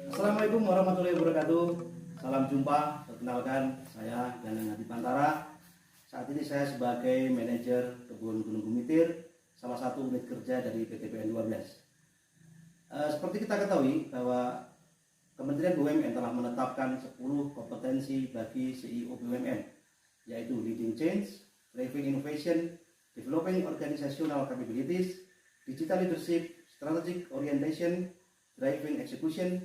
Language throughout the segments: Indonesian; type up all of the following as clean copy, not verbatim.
Assalamualaikum warahmatullahi wabarakatuh. Salam jumpa. Perkenalkan, saya Danang Hadi Pantara. Saat ini saya sebagai manajer kebun Gunung Gumitir, salah satu unit kerja dari PTPN 12. Seperti kita ketahui bahwa Kementerian BUMN telah menetapkan 10 kompetensi bagi CEO BUMN, yaitu leading change, driving innovation, developing organizational capabilities, digital leadership, strategic orientation, driving execution,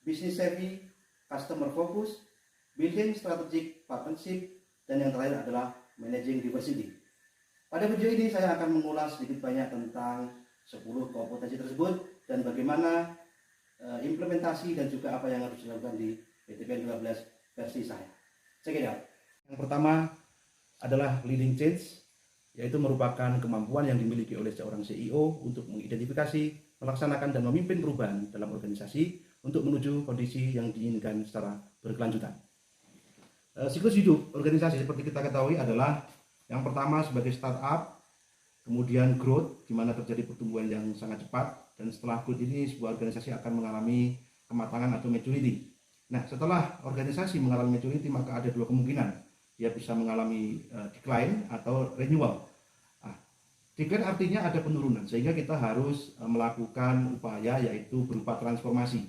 business savvy, customer focus, building strategic partnership, dan yang terakhir adalah managing diversity. Pada video ini saya akan mengulas sedikit banyak tentang 10 kompetensi tersebut dan bagaimana implementasi dan juga apa yang harus dilakukan di PTPN 12 versi saya. Check it out. Yang pertama adalah leading change, yaitu merupakan kemampuan yang dimiliki oleh seorang CEO untuk mengidentifikasi, melaksanakan dan memimpin perubahan dalam organisasi untuk menuju kondisi yang diinginkan secara berkelanjutan. Siklus hidup organisasi seperti kita ketahui adalah yang pertama sebagai startup, kemudian growth, di mana terjadi pertumbuhan yang sangat cepat, dan setelah growth ini sebuah organisasi akan mengalami kematangan atau maturity. Nah, setelah organisasi mengalami maturity, maka ada dua kemungkinan. Dia bisa mengalami decline atau renewal. Decline artinya ada penurunan, sehingga kita harus melakukan upaya yaitu berupa transformasi.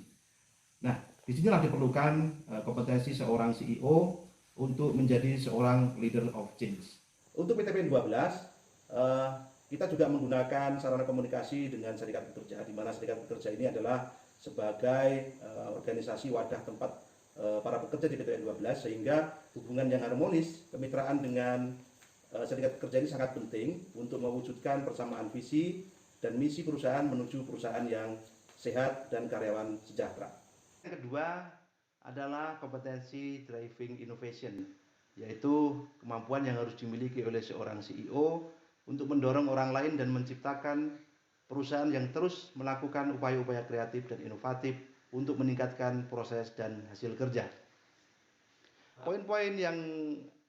Nah, disinilah diperlukan kompetensi seorang CEO untuk menjadi seorang leader of change. Untuk PTPN 12, kita juga menggunakan sarana komunikasi dengan serikat pekerja, di mana serikat pekerja ini adalah sebagai organisasi wadah tempat para pekerja di PTPN 12, sehingga hubungan yang harmonis, kemitraan dengan serikat pekerja ini sangat penting untuk mewujudkan persamaan visi dan misi perusahaan menuju perusahaan yang sehat dan karyawan sejahtera. Yang kedua adalah kompetensi driving innovation, yaitu kemampuan yang harus dimiliki oleh seorang CEO untuk mendorong orang lain dan menciptakan perusahaan yang terus melakukan upaya-upaya kreatif dan inovatif untuk meningkatkan proses dan hasil kerja. Poin-poin yang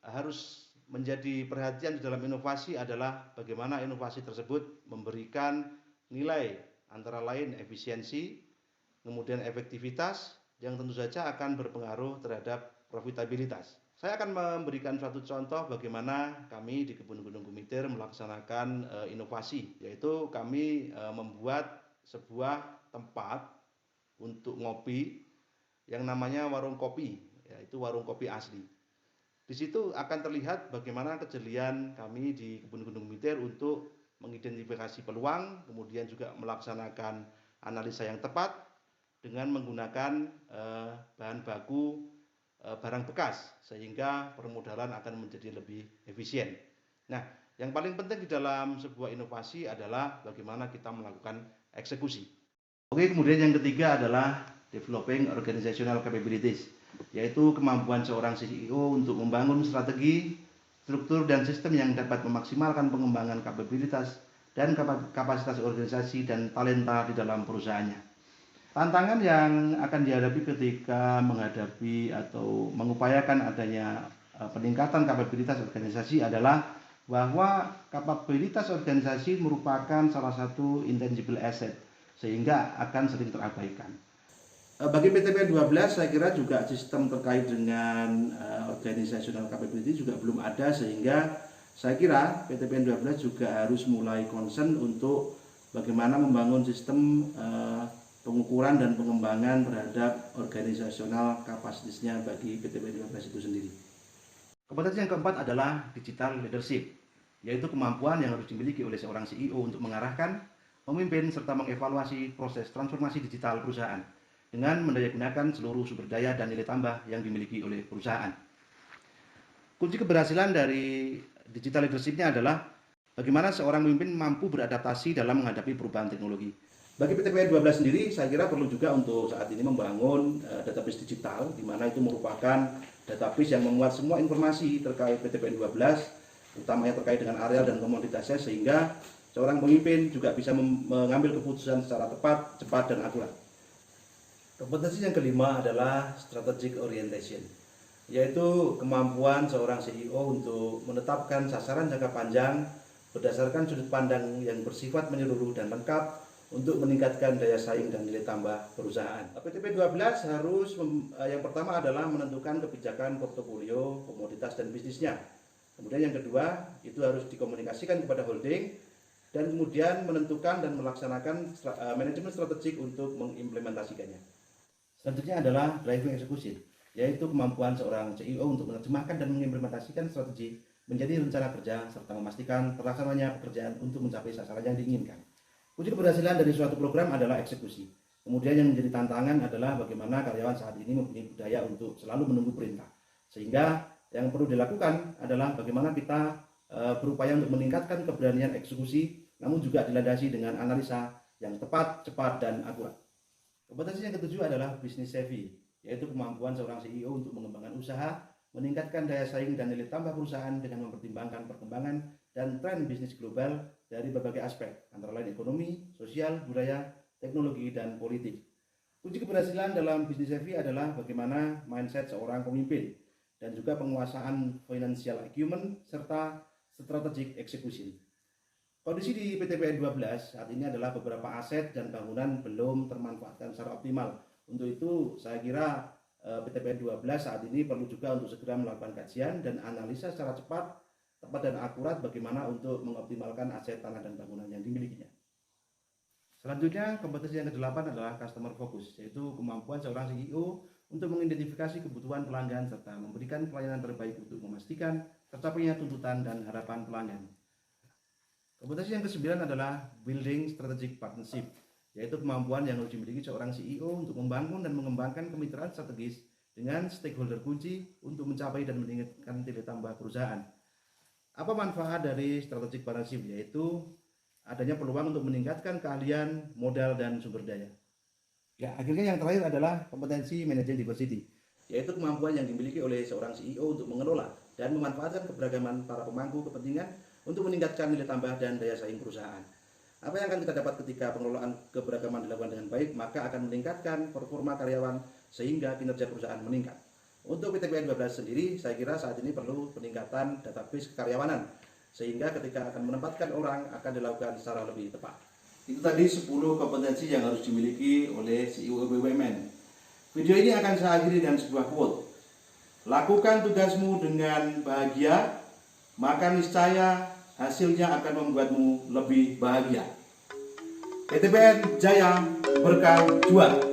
harus menjadi perhatian di dalam inovasi adalah bagaimana inovasi tersebut memberikan nilai antara lain efisiensi, kemudian efektivitas, yang tentu saja akan berpengaruh terhadap profitabilitas. Saya akan memberikan suatu contoh bagaimana kami di Kebun Gunung Gumitir melaksanakan inovasi, yaitu kami membuat sebuah tempat untuk ngopi yang namanya warung kopi, yaitu warung kopi asli. Di situ akan terlihat bagaimana kejelian kami di Kebun Gunung Gumitir untuk mengidentifikasi peluang, kemudian juga melaksanakan analisa yang tepat dengan menggunakan bahan baku barang bekas, sehingga permodalan akan menjadi lebih efisien. Nah, yang paling penting di dalam sebuah inovasi adalah bagaimana kita melakukan eksekusi. Oke, kemudian yang ketiga adalah developing organizational capabilities, yaitu kemampuan seorang CEO untuk membangun strategi, struktur dan sistem yang dapat memaksimalkan pengembangan kapabilitas dan kapasitas organisasi dan talenta di dalam perusahaannya. Tantangan yang akan dihadapi ketika menghadapi atau mengupayakan adanya peningkatan kapabilitas organisasi adalah bahwa kapabilitas organisasi merupakan salah satu intangible asset, sehingga akan sering terabaikan. Bagi PTPN 12, saya kira juga sistem terkait dengan organizational capability juga belum ada, sehingga saya kira PTPN 12 juga harus mulai concern untuk bagaimana membangun sistem pengukuran dan pengembangan terhadap organizasional kapasitasnya bagi PTPN 12 itu sendiri. Kompetensi yang keempat adalah digital leadership, yaitu kemampuan yang harus dimiliki oleh seorang CEO untuk mengarahkan, memimpin, serta mengevaluasi proses transformasi digital perusahaan dengan mendayagunakan seluruh sumber daya dan nilai tambah yang dimiliki oleh perusahaan. Kunci keberhasilan dari digital leadership-nya adalah bagaimana seorang pemimpin mampu beradaptasi dalam menghadapi perubahan teknologi. Bagi PTPN 12 sendiri, saya kira perlu juga untuk saat ini membangun database digital, di mana itu merupakan database yang memuat semua informasi terkait PTPN 12, utamanya terkait dengan areal dan komoditasnya, sehingga seorang pemimpin juga bisa mengambil keputusan secara tepat, cepat, dan akurat. Kompetensi yang kelima adalah strategic orientation, yaitu kemampuan seorang CEO untuk menetapkan sasaran jangka panjang berdasarkan sudut pandang yang bersifat menyeluruh dan lengkap untuk meningkatkan daya saing dan nilai tambah perusahaan. PTP 12 harus yang pertama adalah menentukan kebijakan portofolio, komoditas dan bisnisnya. Kemudian yang kedua itu harus dikomunikasikan kepada holding dan kemudian menentukan dan melaksanakan manajemen strategik untuk mengimplementasikannya. Selanjutnya adalah driving execution, yaitu kemampuan seorang CEO untuk menerjemahkan dan mengimplementasikan strategi menjadi rencana kerja serta memastikan terlaksananya pekerjaan untuk mencapai sasaran yang diinginkan. Kunci keberhasilan dari suatu program adalah eksekusi. Kemudian yang menjadi tantangan adalah bagaimana karyawan saat ini mempunyai budaya untuk selalu menunggu perintah. Sehingga yang perlu dilakukan adalah bagaimana kita berupaya untuk meningkatkan keberanian eksekusi, namun juga dilandasi dengan analisa yang tepat, cepat, dan akurat. Kompetensi yang ketujuh adalah business savvy, yaitu kemampuan seorang CEO untuk mengembangkan usaha, meningkatkan daya saing dan nilai tambah perusahaan dengan mempertimbangkan perkembangan dan tren bisnis global dari berbagai aspek, antara lain ekonomi, sosial, budaya, teknologi, dan politik. Kunci keberhasilan dalam business savvy adalah bagaimana mindset seorang pemimpin dan juga penguasaan financial acumen serta strategic execution. Kondisi di PTPN 12 saat ini adalah beberapa aset dan bangunan belum termanfaatkan secara optimal. Untuk itu saya kira PTPN 12 saat ini perlu juga untuk segera melakukan kajian dan analisa secara cepat, tepat dan akurat bagaimana untuk mengoptimalkan aset tanah dan bangunan yang dimilikinya. Selanjutnya, kompetensi yang ke-8 adalah customer focus, yaitu kemampuan seorang CEO untuk mengidentifikasi kebutuhan pelanggan serta memberikan pelayanan terbaik untuk memastikan tercapainya tuntutan dan harapan pelanggan. Kompetensi yang ke-9 adalah building strategic partnership, yaitu kemampuan yang harus dimiliki seorang CEO untuk membangun dan mengembangkan kemitraan strategis dengan stakeholder kunci untuk mencapai dan meningkatkan nilai tambah perusahaan. Apa manfaat dari strategic partnership? Yaitu adanya peluang untuk meningkatkan keahlian, modal, dan sumber daya. Ya, akhirnya yang terakhir adalah kompetensi manajemen diversity, yaitu kemampuan yang dimiliki oleh seorang CEO untuk mengelola dan memanfaatkan keberagaman para pemangku kepentingan untuk meningkatkan nilai tambah dan daya saing perusahaan. Apa yang akan kita dapat ketika pengelolaan keberagaman dilakukan dengan baik, maka akan meningkatkan performa karyawan sehingga kinerja perusahaan meningkat. Untuk PTPN 12 sendiri, saya kira saat ini perlu peningkatan database kekaryawanan, sehingga ketika akan menempatkan orang akan dilakukan secara lebih tepat. Itu tadi 10 kompetensi yang harus dimiliki oleh CEO BUMN. Video ini akan saya akhiri dengan sebuah quote. Lakukan tugasmu dengan bahagia, maka niscaya hasilnya akan membuatmu lebih bahagia. PTPN Jaya Berkah Juara.